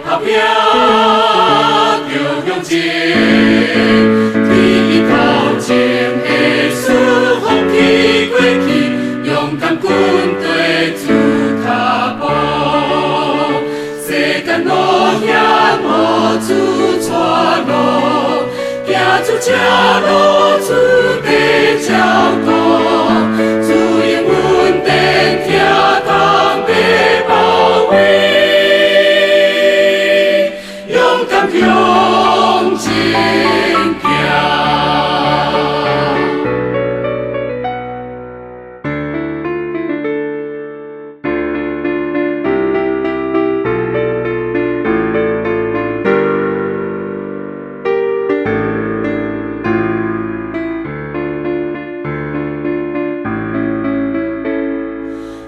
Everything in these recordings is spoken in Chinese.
拍拼着向前，天头前的事放弃过去，勇敢军队自踏步。世间路险无主错路，行出这路出地照顾，主应稳定听堂被包围。向前行。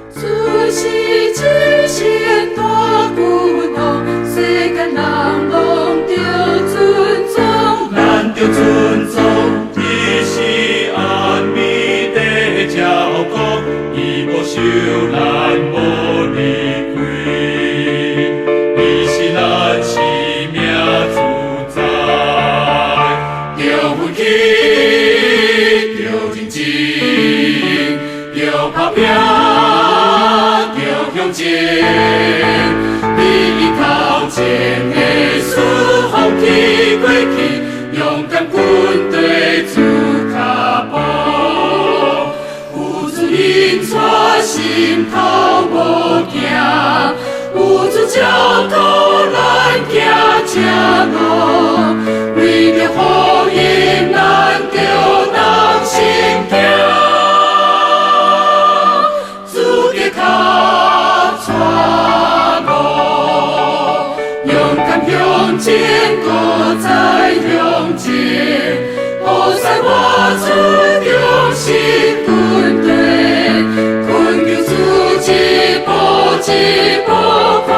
自是之前大苦恼，世间人拢着尊重，咱着尊重，伊是安眠的照顾，伊无受咱无离开，伊是咱生命主宰，着奋起，着认真，着打拼。向前，你头前的事放弃过去，勇敢军队自踏步。有主引带，心头无惊，有主照顾咱行这路，为着福音，咱着当心行。向前，搁再向前，好使我出中心军队，困求主一步一步看。